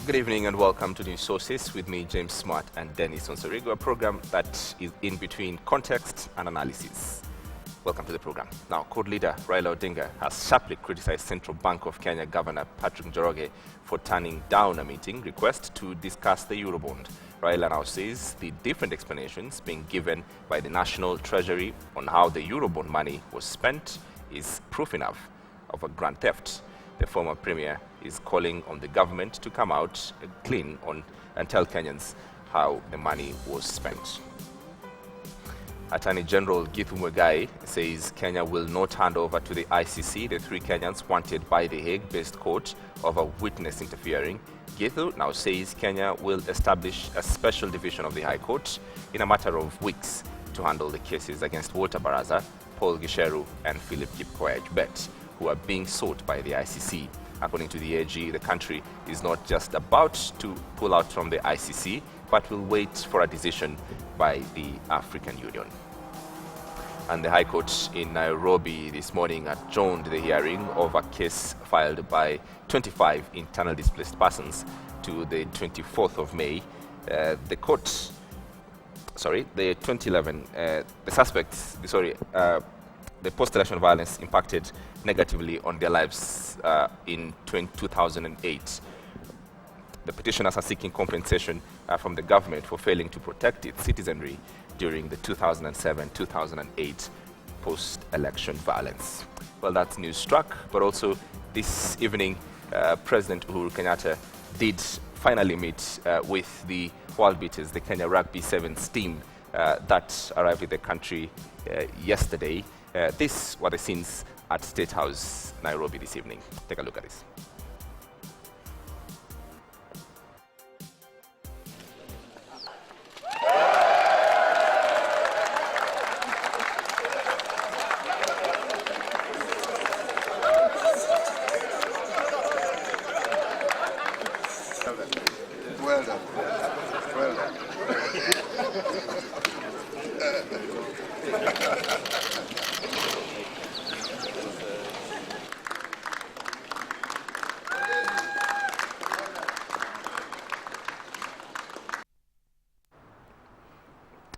Good evening and welcome to News Sources with me, James Smart and Dennis Onsorigo, a program that is in between context and analysis. Welcome to the program. Now, Code leader Raila Odinga has sharply criticized Central Bank of Kenya Governor Patrick Njoroge for turning down a meeting request to discuss the Eurobond. Raila now says the different explanations being given by the National Treasury on how the Eurobond money was spent is proof enough of a grand theft. The former premier is calling on the government to come out clean and tell Kenyans how the money was spent. Attorney General Githu Muigai says Kenya will not hand over to the ICC the three Kenyans wanted by the Hague-based court over witness interfering. Githu now says Kenya will establish a special division of the High Court in a matter of weeks to handle the cases against Walter Baraza, Paul Gisheru and Philip Kipkoech-Bet, who are being sought by the ICC. According to the AG, the country is not just about to pull out from the ICC, but will wait for a decision by the African Union. And the High Court in Nairobi this morning adjourned the hearing of a case filed by 25 internally displaced persons to the 24th of May. The 2011, the post-election violence impacted negatively on their lives in 2008. The petitioners are seeking compensation from the government for failing to protect its citizenry during the 2007-2008 post-election violence. Well, that's news struck, but also this evening, President Uhuru Kenyatta did finally meet with the world beaters, the Kenya Rugby Sevens team that arrived in the country yesterday. These were the scenes at State House, Nairobi this evening. Take a look at this. Well done. Well done.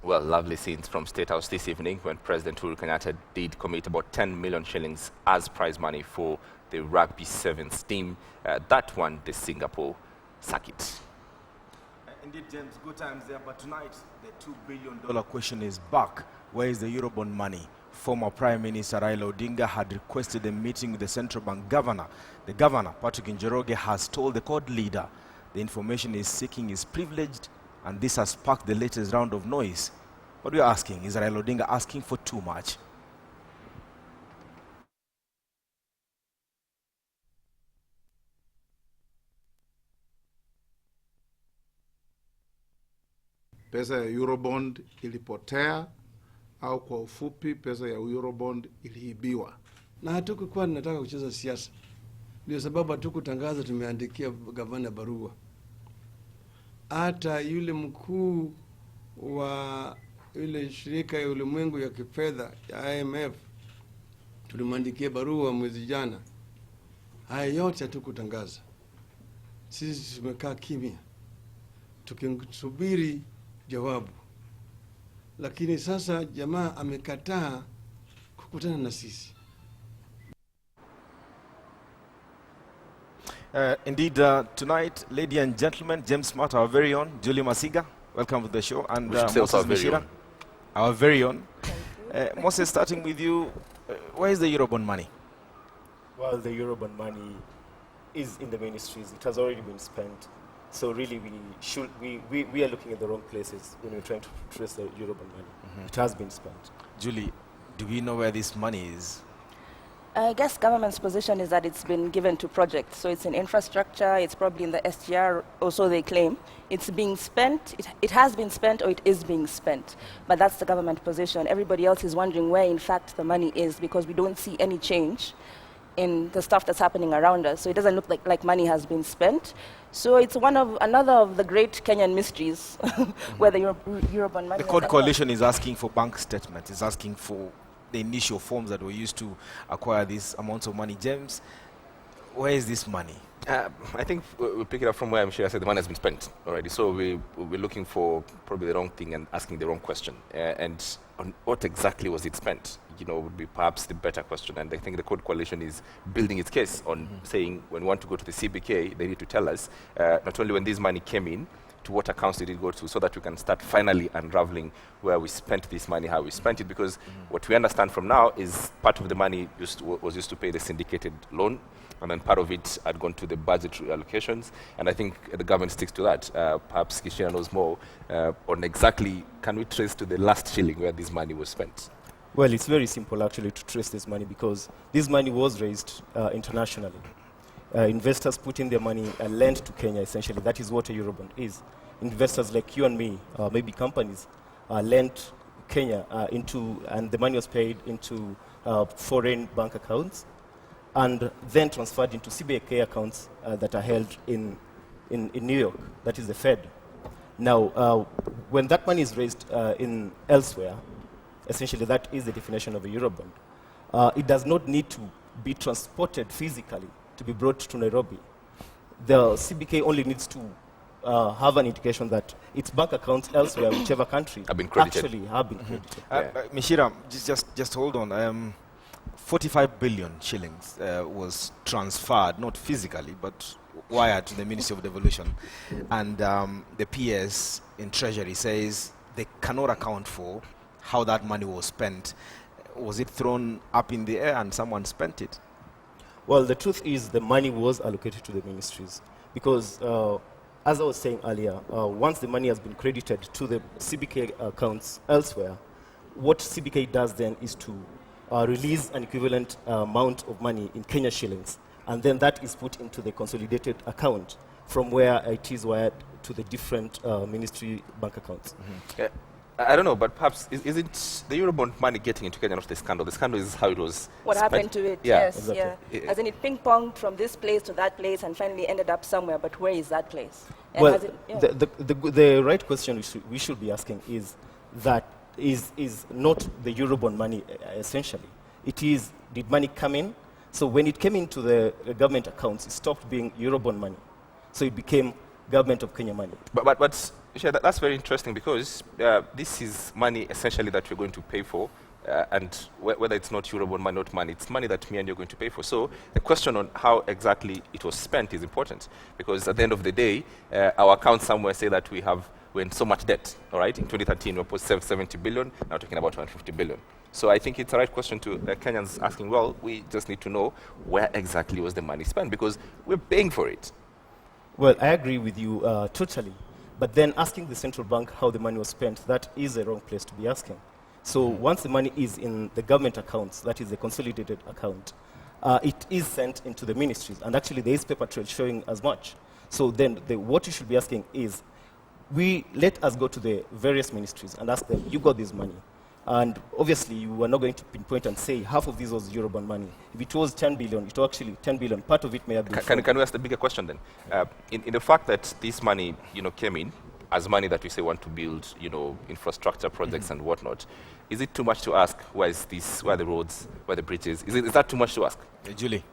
Well, lovely scenes from State House this evening when President Uhuru Kenyatta did commit about 10 million shillings as prize money for the Rugby Sevens team. That won the Singapore circuit. Indeed, James, good times there, but tonight the $2 billion question is back. Where is the Eurobond money? Former Prime Minister Raila Odinga had requested a meeting with the Central Bank governor. The governor, Patrick Njoroge, has told the court leader the information he's seeking is privileged, and this has sparked the latest round of noise. What we are asking, is Raila Odinga asking for too much? Pesa ya Eurobond ilipotea, au kwa ufupi pesa ya Eurobond iliibiwa. Na hatukuwa tunataka kucheza siasa. Ndio sababu hatukutangaza tumeandikia gavana barua. Hata yule mkuu wa ile shirika ya ulimwengu ya kifedha ya IMF tulimwandikia barua mwezi jana. Haya yote hatukutangaza. Sisi tumekaa kimya tukisubiri jawabu. Lakini sasa jamaa amekataa kukutana na sisi. Indeed, tonight, ladies and gentlemen, James Smart, our very own, Julie Masiga, welcome to the show, and Moses Mishira, our very own. Moses, starting with you, where is the Eurobond money? Well, the Eurobond money is in the ministries. It has already been spent. So really, we are looking at the wrong places when we're trying to trace the Eurobond money. Mm-hmm. It has been spent. Julie, do we know where this money is? I guess government's position is that it's been given to projects. So it's in infrastructure, it's probably in the SGR, or so they claim. It's being spent, it has been spent, or it is being spent. But that's the government position. Everybody else is wondering where, in fact, the money is, because we don't see any change in the stuff that's happening around us. So it doesn't look like money has been spent. So it's another of the great Kenyan mysteries where the Eurobond money. The Code Coalition is asking for bank statements, is asking for the initial forms that were used to acquire these amounts of money. James, where is this money? I think we'll pick it up from where I'm sure I said the money has been spent already. So we're looking for probably the wrong thing and asking the wrong question. And on what exactly was it spent? Would be perhaps the better question. And I think the Code Coalition is building its case on saying when we want to go to the CBK, they need to tell us not only when this money came in, to what accounts did it go to, so that we can start finally unraveling where we spent this money, how we spent it. Because what we understand from now is part of the money was used to pay the syndicated loan, and then part of it had gone to the budgetary allocations. And I think the government sticks to that. Perhaps Kishina knows more on exactly, can we trace to the last shilling where this money was spent? Well, it's very simple actually to trace this money, because this money was raised internationally. Investors put in their money and lent to Kenya, essentially. That is what a Eurobond is. Investors like you and me, maybe companies, lent Kenya and the money was paid into foreign bank accounts and then transferred into CBK accounts that are held in New York, that is the Fed. Now, when that money is raised in elsewhere, essentially that is the definition of a Eurobond. It does not need to be transported physically to be brought to Nairobi. The CBK only needs to have an indication that its bank accounts elsewhere, whichever country, have been credited. Actually have been credited. Mishira, just hold on. 45 billion shillings was transferred, not physically, but wired to the Ministry of Devolution. And the PS in Treasury says they cannot account for how that money was spent. Was it thrown up in the air and someone spent it? Well, the truth is the money was allocated to the ministries because, as I was saying earlier, once the money has been credited to the CBK accounts elsewhere, what CBK does then is to release an equivalent amount of money in Kenya shillings, and then that is put into the consolidated account from where it is wired to the different ministry bank accounts. I don't know, but perhaps isn't the Eurobond money getting into Kenya, not the scandal? The scandal is how it was What spent. happened to it, Yeah. yes, Exactly. yeah. As in it ping-ponged from this place to that place and finally ended up somewhere, but where is that place? And Well, has it- yeah. the right question we should be asking is that is not the Eurobond money essentially. It is, did money come in? So when it came into the government accounts, it stopped being Eurobond money. So it became Government of Kenya money. But Isha, that's very interesting because this is money essentially that we're going to pay for, and whether it's not Eurobond money, not money, it's money that me and you're going to pay for. So the question on how exactly it was spent is important because at the end of the day, our accounts somewhere say that we're in so much debt. All right, in 2013 we posted 70 billion. Now talking about 150 billion. So I think it's the right question to Kenyans asking. Well, we just need to know where exactly was the money spent because we're paying for it. Well, I agree with you totally. But then asking the central bank how the money was spent, that is the wrong place to be asking. So once the money is in the government accounts, that is the consolidated account, it is sent into the ministries. And actually there is paper trail showing as much. So then what you should be asking is, let us go to the various ministries and ask them, you got this money. And obviously, you are not going to pinpoint and say half of this was Eurobond money. If it was 10 billion, it was actually 10 billion. Part of it may have been. Can we ask the bigger question then? In the fact that this money, came in as money that we say want to build, infrastructure projects and whatnot, is it too much to ask? Where is this? Where are the roads? Where are the bridges? Is that too much to ask? Julie.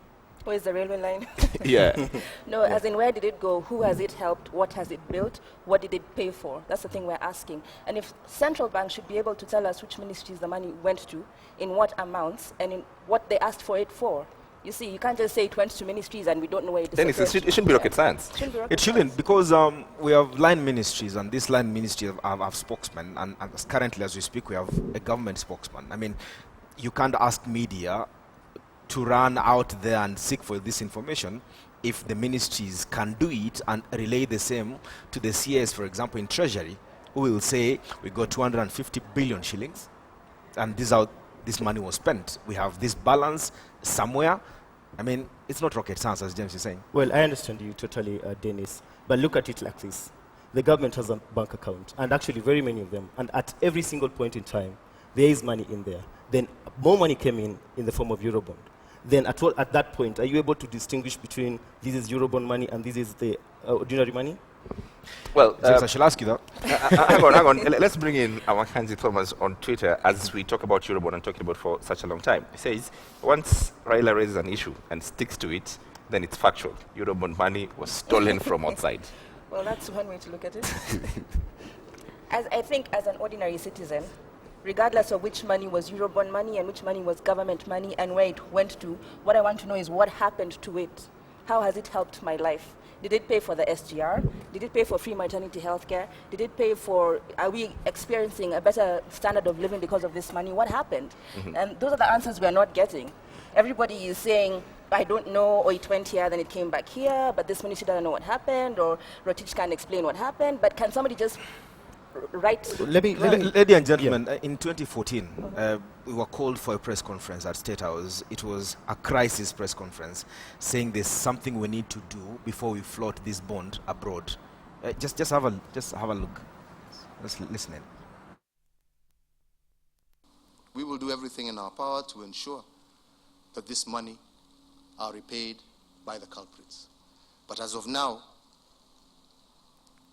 Where's the railway line? Yeah. No, as in where did it go? Who has it helped? What has it built? What did it pay for? That's the thing we're asking. And if central bank should be able to tell us which ministries the money went to, in what amounts, and in what they asked for it for. You see, you can't just say it went to ministries and we don't know where it is. Then it shouldn't be rocket science. It shouldn't, because we have line ministries, and these line ministries have spokesmen, and currently as we speak, we have a government spokesman. I mean, you can't ask media to run out there and seek for this information if the ministries can do it and relay the same to the CS, for example, in Treasury, who will say, we got 250 billion shillings, and this is how this money was spent. We have this balance somewhere. I mean, it's not rocket science, as James is saying. Well, I understand you totally, Dennis. But look at it like this. The government has a bank account, and actually very many of them, and at every single point in time, there is money in there. Then more money came in the form of Eurobond. Then at that point, are you able to distinguish between this is Eurobond money and this is the ordinary money? Well, I shall ask you that. hang on. Let's bring in Awakanzi Thomas on Twitter as we talk about Eurobond and talking about for such a long time. He says, once Raila raises an issue and sticks to it, then it's factual. Eurobond money was stolen from outside. Well, that's one way to look at it. I think as an ordinary citizen, regardless of which money was Eurobond money and which money was government money and where it went to, what I want to know is what happened to it. How has it helped my life? Did it pay for the SGR? Did it pay for free maternity health care? Did it pay for, are we experiencing a better standard of living because of this money? What happened? And those are the answers we are not getting. Everybody is saying, I don't know, or it went here, then it came back here, but this ministry doesn't know what happened, or Rotich can't explain what happened, but can somebody just write? Ladies and gentlemen, in 2014, we were called for a press conference at State House. It was a crisis press conference, saying there's something we need to do before we float this bond abroad. Just have a look. Let's listen in. We will do everything in our power to ensure that this money are repaid by the culprits. But as of now,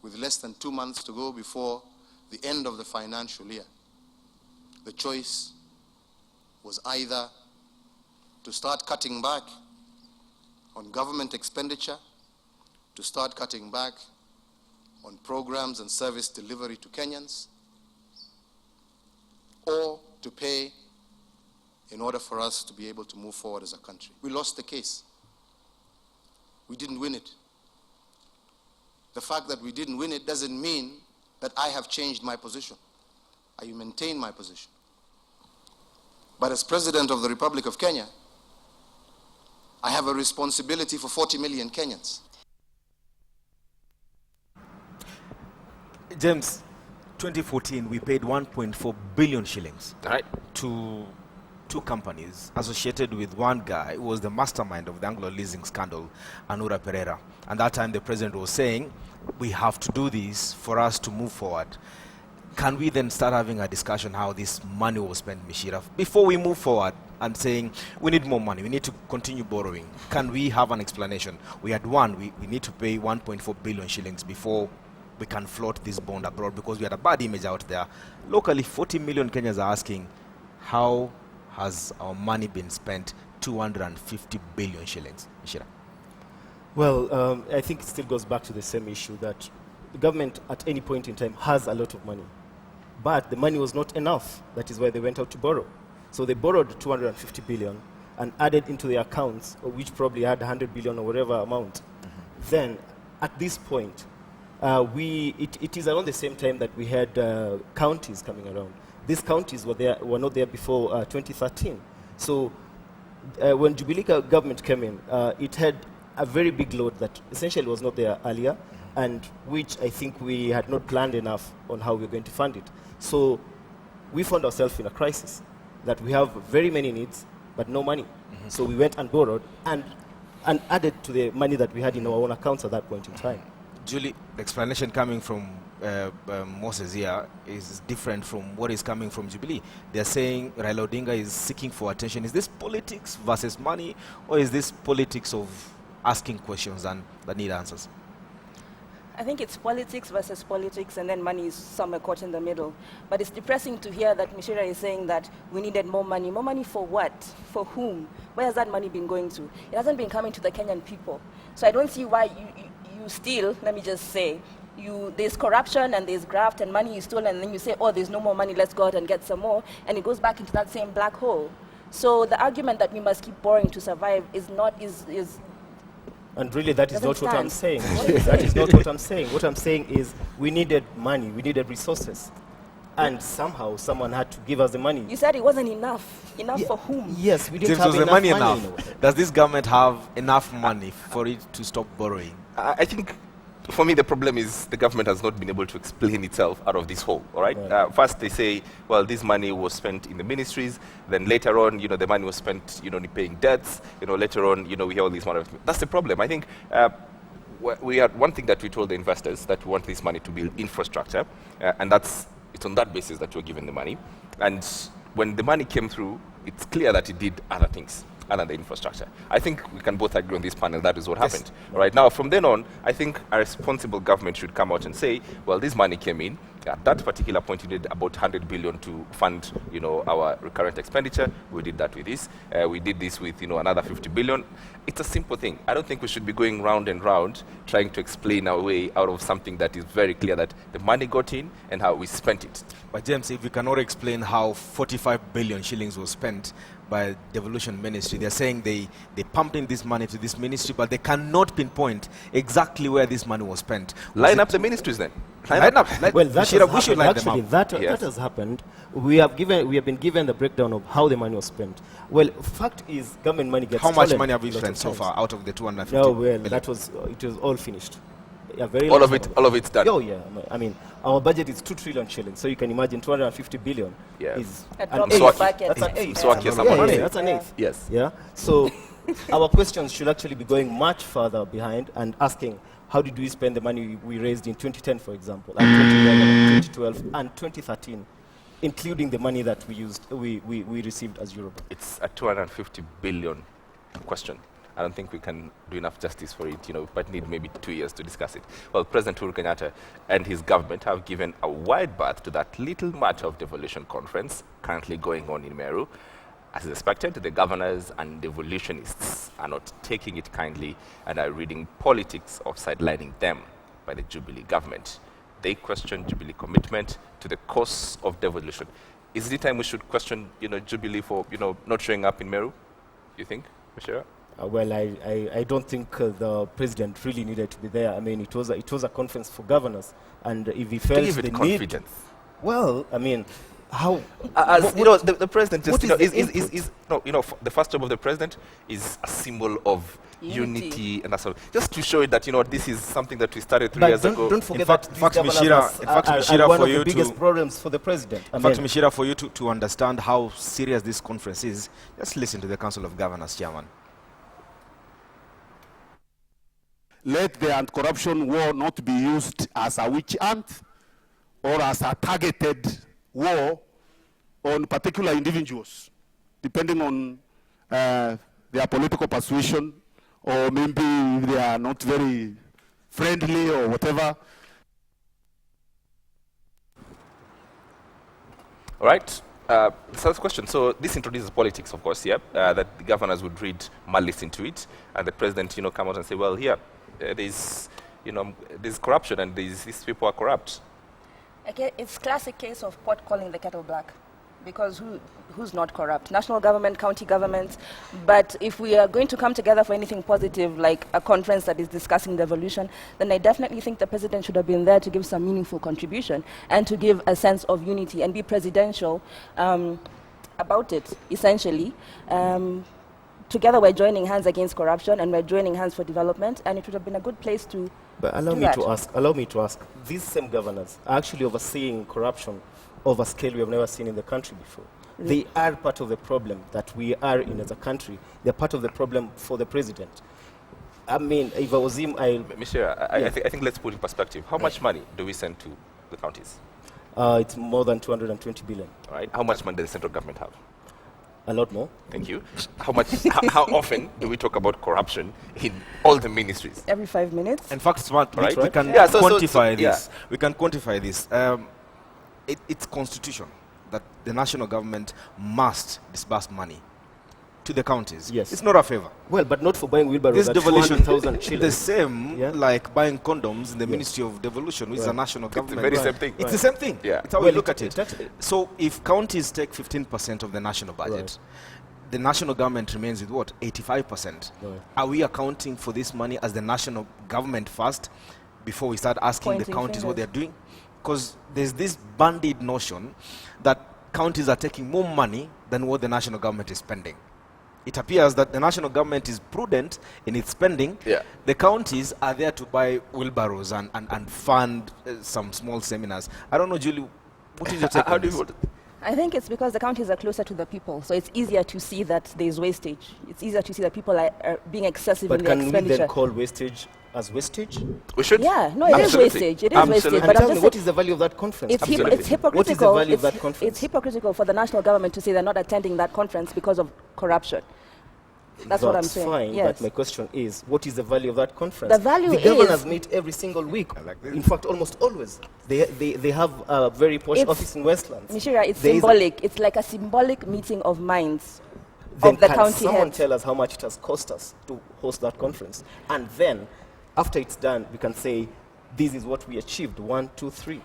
with less than 2 months to go before the end of the financial year, the choice was either to start cutting back on government expenditure, to start cutting back on programs and service delivery to Kenyans, or to pay in order for us to be able to move forward as a country. We lost the case. We didn't win it. The fact that we didn't win it doesn't mean that I have changed my position. I maintain my position. But as President of the Republic of Kenya, I have a responsibility for 40 million Kenyans. James, 2014, we paid 1.4 billion shillings to two companies associated with one guy who was the mastermind of the Anglo leasing scandal, Anura Pereira. And that time the president was saying, we have to do this for us to move forward. Can we then start having a discussion how this money was spent, Mishira? Before we move forward and saying, we need more money, we need to continue borrowing, can we have an explanation? We had we need to pay 1.4 billion shillings before we can float this bond abroad because we had a bad image out there. Locally, 40 million Kenyans are asking, how has our money been spent? 250 billion shillings. Mishira. Well, I think it still goes back to the same issue that the government at any point in time has a lot of money. But the money was not enough. That is why they went out to borrow. So they borrowed 250 billion and added into their accounts, which probably had 100 billion or whatever amount. Then, at this point, it is around the same time that we had counties coming around. These counties were not there before 2013. So when Jubilee government came in, it had a very big load that essentially was not there earlier, and which I think we had not planned enough on how we were going to fund it. So we found ourselves in a crisis, that we have very many needs, but no money. So we went and borrowed and added to the money that we had in our own accounts at that point in time. Julie, the explanation coming from Moses here is different from what is coming from Jubilee. They're saying Raila Odinga is seeking for attention. Is this politics versus money, or is this politics of asking questions and that need answers? I think it's politics versus politics, and then money is somewhere caught in the middle. But it's depressing to hear that Mishira is saying that we needed more money. More money for what? For whom? Where has that money been going to? It hasn't been coming to the Kenyan people. So I don't see why you still, let me just say, there's corruption and there's graft and money is stolen, and then you say, oh, there's no more money, let's go out and get some more, and it goes back into that same black hole. So the argument that we must keep borrowing to survive is and really, that is not what I'm saying. That That is not what I'm saying. What I'm saying is we needed money, we needed resources. And somehow someone had to give us the money. You said it wasn't enough. Enough for whom? Yes, we didn't James, have was the enough money money. enough? Does this government have enough money for it to stop borrowing? I think, for me, the problem is the government has not been able to explain itself out of this hole, all right? Right. First, they say, well, this money was spent in the ministries. Then later on, the money was spent, paying debts. Later on, we hear all these money. That's the problem. I think we had one thing that we told the investors, that we want this money to build infrastructure, and it's on that basis that we're given the money. And when the money came through, it's clear that it did other things other than infrastructure. I think we can both agree on this panel that is what happened. Right now, from then on, I think a responsible government should come out and say, well, this money came in, At that particular point, you needed about 100 billion to fund, our recurrent expenditure. We did that with this. We did this with, another 50 billion. It's a simple thing. I don't think we should be going round and round trying to explain our way out of something that is very clear that the money got in and how we spent it. But James, if we cannot explain how 45 billion shillings was spent by Devolution Ministry, they're saying they pumped in this money to this ministry, but they cannot pinpoint exactly where this money was spent. Line up the ministries then. Line up. Well, that we should line them actually, up. that Yes. has happened. We have been given the breakdown of how the money was spent. Well, fact is, government money gets How much stolen money have we a lot spent of so times. far out of the 250 No, well, billion? it was all finished. Yeah, very All large of it, amount. all of it's done. Oh yeah, I mean, our budget is 2 trillion shillings, so you can imagine 250 billion Yeah. is A an drop in eighth. the bucket. That's an Yeah. eighth. Swaki or Yeah, someone. yeah, that's an eighth. Yes. Yeah. So our questions should actually be going much further behind and asking, how did we spend the money we raised in 2010, for example, and 2011, 2012, and 2013, including the money that we received as Eurobond? It's a 250 billion question. I don't think we can do enough justice for it, but need maybe 2 years to discuss it. Well, President Uhuru Kenyatta and his government have given a wide berth to that little matter of devolution conference currently going on in Meru. As is expected, the governors and devolutionists are not taking it kindly and are reading politics of sidelining them by the Jubilee government. They question Jubilee commitment to the cause of devolution. Is it time we should question, Jubilee for, not showing up in Meru? You think, Mishira? Well, I don't think the president really needed to be there. I mean, it was a conference for governors, and if he felt Give the it need, confidence. well, I mean, how? As the president just, what is the the first job of the president is a symbol of unity and that sort of, just to show it that, this is something that we started 3 But years ago. don't forget In fact, that in fact, these governors Mishira, are one for of you the biggest to- problems for the president. I In fact, mean, Mishira, for you to understand how serious this conference is, just listen to the Council of Governors chairman. Let the anti-corruption war not be used as a witch hunt or as a targeted war on particular individuals, depending on their political persuasion, or maybe they are not very friendly or whatever. All right. First question. So this introduces politics, of course, that the governors would read malice into it, and the president, come out and say, well, here, there's corruption, and these people are corrupt. Okay, it's classic case of pot calling the kettle black, because who's not corrupt? National government, county governments. But if we are going to come together for anything positive, like a conference that is discussing devolution, then I definitely think the president should have been there to give some meaningful contribution and to give a sense of unity and be presidential about it, essentially. Together we're joining hands against corruption and we're joining hands for development, and it would have been a good place to but allow me to ask, these same governors are actually overseeing corruption of a scale we have never seen in the country before. They are part of the problem that we are in as a country. They're part of the problem for the president. I mean, if I was him, Mr. I think let's put in perspective. How much money do we send to the counties? It's more than 220 billion. All right. How much money does the central government have? A lot more. Thank you. How much? how often do we talk about corruption in all the ministries? every 5 minutes. In fact, Smart, Right. we can Yeah, so quantify yeah. this. We can quantify this. It's constitution that the national government must disburse money to the counties. Yes. It's not a favor. Well, but not for buying wheelbarrows This at devolution, 200,000 the shillings. same Yeah. like buying condoms in the Ministry of Devolution, which is a Right. national It's government. the very Right. same thing. It's the same thing. Yeah. It's how we Well, look at it. that's- So if counties take 15% of the national budget, Right. the national government remains with what? 85%. Right. Are we accounting for this money as the national government first before we start asking the Pointing counties what fingers. they're doing? Because there's this bandied notion that counties are taking more money than what the national government is spending. It appears that the national government is prudent in its spending. Yeah. The counties are there to buy wheelbarrows and fund some small seminars. I don't know, Julie, what is your take How on do this? you? I think it's because the counties are closer to the people, so it's easier to see that there's wastage. It's easier to see that people are being excessive But in their can we expenditure. then call wastage as wastage? We should. Yeah, no, it is Absolutely. wastage. It is Absolutely. wastage. And But I'm tell me, just what saying is the value of that conference? it's, Absolutely. it's hypocritical. What is the value of that It's conference? hypocritical for the national government to say they're not attending that conference because of corruption. That's what I'm saying. Fine, Yes. but my question is, what is the value of that conference? The value the governors is- meet every single week. like this. In fact, almost always. They have a very posh It's- office in Westlands. Mishira, it's There is a- symbolic. It's like a symbolic meeting of minds Then of the can county someone heads. tell us how much it has cost us to host that conference? And then, after it's done, we can say, this is what we achieved, 1, 2, 3.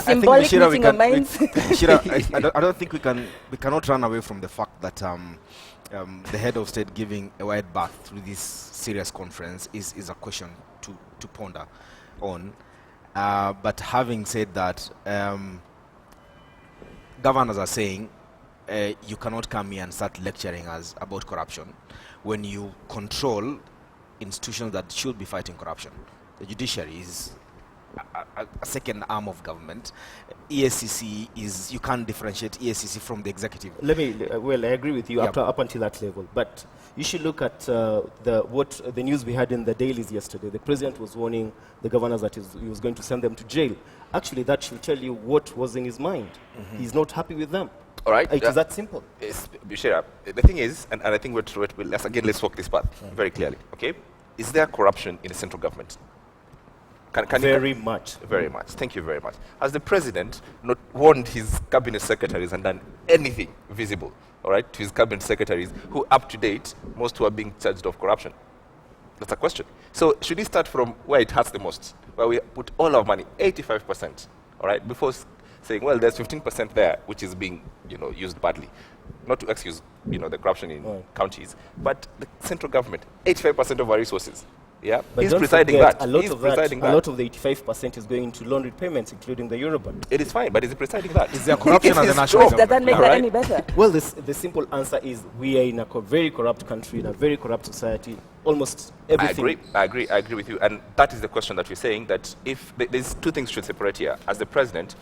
Symbolic meeting of minds. I don't think we cannot run away from the fact that the head of state giving a wide berth through this serious conference is a question to ponder on. But having said that, governors are saying you cannot come here and start lecturing us about corruption when you control institutions that should be fighting corruption. The judiciary is a second arm of government. EACC is, you can't differentiate EACC from the executive. Well, I agree with you Yep. up until that level. But you should look at the news we had in the dailies yesterday. The president was warning the governors that he was going to send them to jail. Actually, that should tell you what was in his mind. He's not happy with them. All right. It is that simple. Bishara, the thing is, and I think let's walk this path very clearly, okay? Is there corruption in the central government? Can Very much. Very much. Thank you very much. Has the president not warned his cabinet secretaries and done anything visible, all right, to his cabinet secretaries who, up to date, most who are being charged of corruption? That's a question. So should he start from where it hurts the most, where we put all our money, 85%, all right, before saying, well, there's 15% there which is being, used badly. Not to excuse, the corruption in counties, but the central government, 85% of our resources. Yeah, But he's don't presiding forget, that. a lot He's of that, presiding a lot of the 85% is going into loan repayments, including the Eurobond. It is fine, but is he presiding that? Is there corruption It's at the his national job. Does that make All that right? any better? Well, the simple answer is we are in a very corrupt country, in a very corrupt society. Almost everything. I agree with you. And that is the question that we're saying, that if there's two things should separate here. As the president,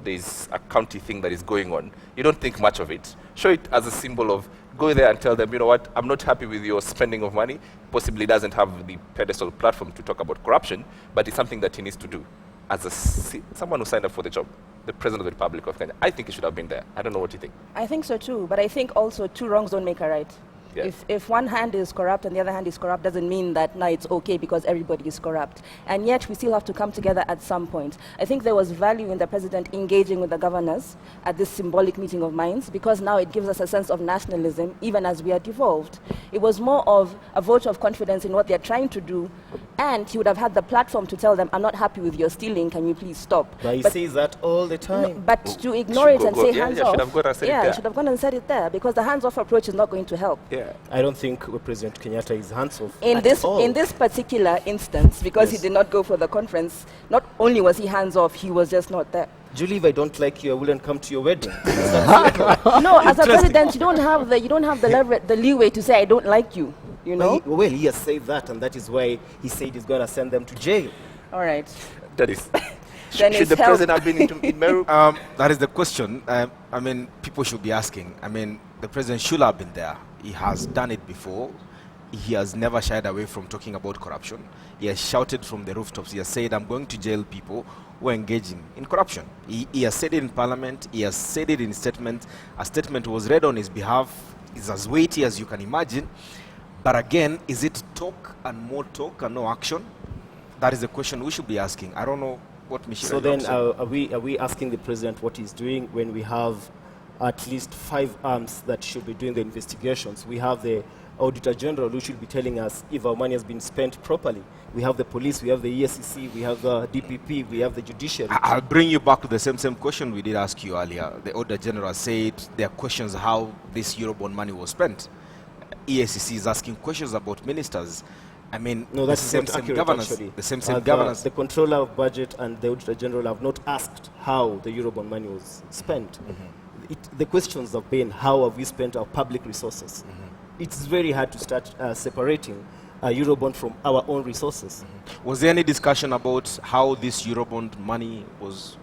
there's a county thing that is going on. You don't think much of it. Show it as a symbol of, go there and tell them, you know what, I'm not happy with your spending of money. Possibly doesn't have the pedestal platform to talk about corruption, but it's something that he needs to do. As someone who signed up for the job, the President of the Republic of Kenya, I think he should have been there. I don't know what you think. I think so too, but I think also two wrongs don't make a right. Yeah. If one hand is corrupt and the other hand is corrupt, doesn't mean that now it's okay because everybody is corrupt. And yet we still have to come together at some point. I think there was value in the president engaging with the governors at this symbolic meeting of minds, because now it gives us a sense of nationalism even as we are devolved. It was more of a vote of confidence in what they're trying to do, and he would have had the platform to tell them, I'm not happy with your stealing, can you please stop? But he says that all the time. No, but to ignore it and say hands off, should have gone and said it there. should have gone and said it there, because the hands off approach is not going to help. Yeah. I don't think President Kenyatta is hands-off In at this all. particular instance, because Yes. he did not go for the conference, not only was he hands off, he was just not there. Julie, if I don't like you, I wouldn't come to your wedding. No, as a president, you don't have the leeway to say I don't like you. You know. Well, he has said that, and that is why he said he's going to send them to jail. All right. That is. Then Should it's the help. president have been in Meru? That is the question. People should be asking. The president should have been there. He has done it before. He has never shied away from talking about corruption. He has shouted from the rooftops. He has said, I'm going to jail people who are engaging in corruption. He has said it in parliament. He has said it in statement. A statement was read on his behalf. It's as weighty as you can imagine. But again, is it talk and more talk and no action? That is the question we should be asking. I don't know what Michelle. So then, are we asking the president what he's doing when we have at least 5 arms that should be doing the investigations? We have the Auditor General who should be telling us if our money has been spent properly. We have the police, we have the ESCC, we have the DPP, we have the judiciary. I'll bring you back to the same question we did ask you earlier. The Auditor General said there are questions how this Eurobond money was spent. ESCC is asking questions about ministers. No, that's not accurate, governors. actually. The same governors. The Controller of Budget and the Auditor General have not asked how the Eurobond money was spent. The questions have been, how have we spent our public resources? It's very hard to start separating Eurobond from our own resources. Was there any discussion about how this Eurobond money was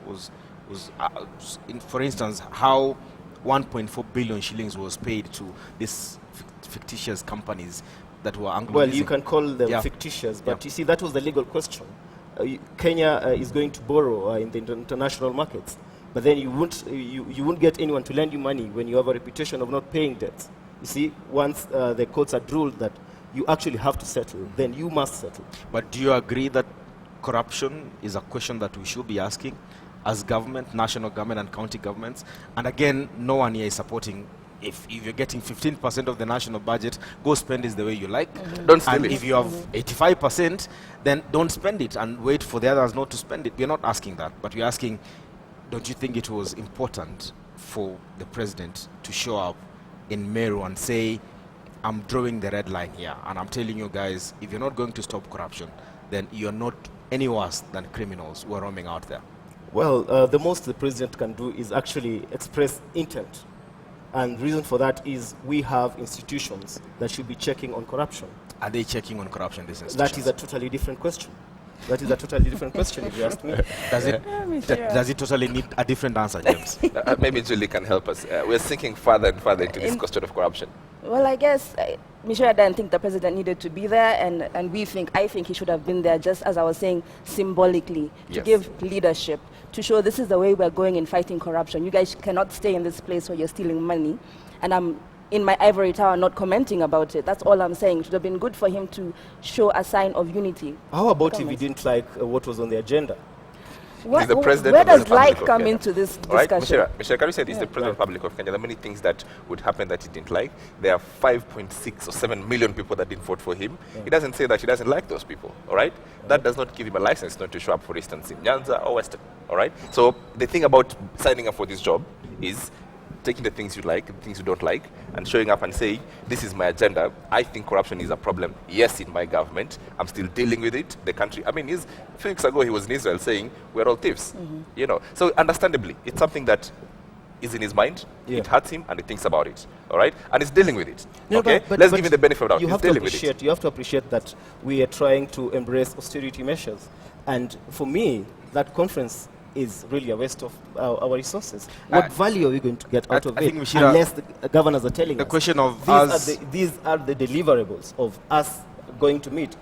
for instance, how 1.4 billion shillings was paid to these fictitious companies that were Anglo? Well, you can call them fictitious, but you see, that was the legal question. Kenya is going to borrow in the international markets, but then you won't get anyone to lend you money when you have a reputation of not paying debts. You see, once the courts had ruled that you actually have to settle, then you must settle. But do you agree that corruption is a question that we should be asking as government, national government and county governments? And again, no one here is supporting if you're getting 15% of the national budget, go spend it the way you like. Don't steal and it. if you have 85%, then don't spend it and wait for the others not to spend it. We're not asking that, but we're asking, don't you think it was important for the president to show up in Meru and say, I'm drawing the red line here, and I'm telling you guys, if you're not going to stop corruption, then you're not any worse than criminals who are roaming out there? Well, the most the president can do is actually express intent. And the reason for that is we have institutions that should be checking on corruption. Are they checking on corruption, these institutions? That is a totally different question. That is a totally different question, if you ask me. Does it totally need a different answer, James? Maybe Julie can help us. We're sinking further and further into this question of corruption. Well, I guess Michelle didn't think the president needed to be there, and I think he should have been there, just as I was saying, symbolically, to give leadership, to show this is the way we're going in fighting corruption. You guys cannot stay in this place where you're stealing money, and I'm in my ivory tower not commenting about it. That's all I'm saying. It should have been good for him to show a sign of unity. How about if he didn't like what was on the agenda? Where the president where of the does Republic like of come Kenya. into this All right, discussion? Michelle, can you say he's the president of the Republic of Kenya? There are many things that would happen that he didn't like. There are 5.6 or 7 million people that didn't vote for him. He doesn't say that he doesn't like those people, all right? That does not give him a license not to show up, for instance, in Nyanza or Western, all right? So the thing about signing up for this job is taking the things you like, the things you don't like, and showing up and saying, this is my agenda. I think corruption is a problem. Yes, in my government. I'm still dealing with it. The country, a few weeks ago, he was in Israel saying, we're all thieves. You know, so understandably, it's something that is in his mind. It hurts him, and he thinks about it. All right? And he's dealing with it. No, okay? but Let's give him the benefit of the doubt. You He's have to dealing with it. appreciate. You have to appreciate that we are trying to embrace austerity measures. And for me, that conference is really a waste of our resources. What value are we going to get out of I it think we should unless the governors are telling the us? question of These are the deliverables of us going to meet.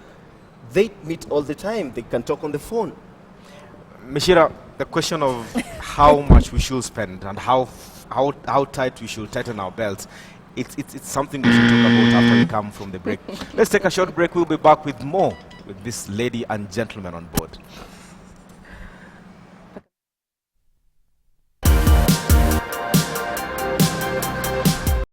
They meet all the time. They can talk on the phone. Mishira, the question of how much we should spend and how tight we should tighten our belts, it's something we should talk about after we come from the break. Let's take a short break. We'll be back with more with this lady and gentleman on board.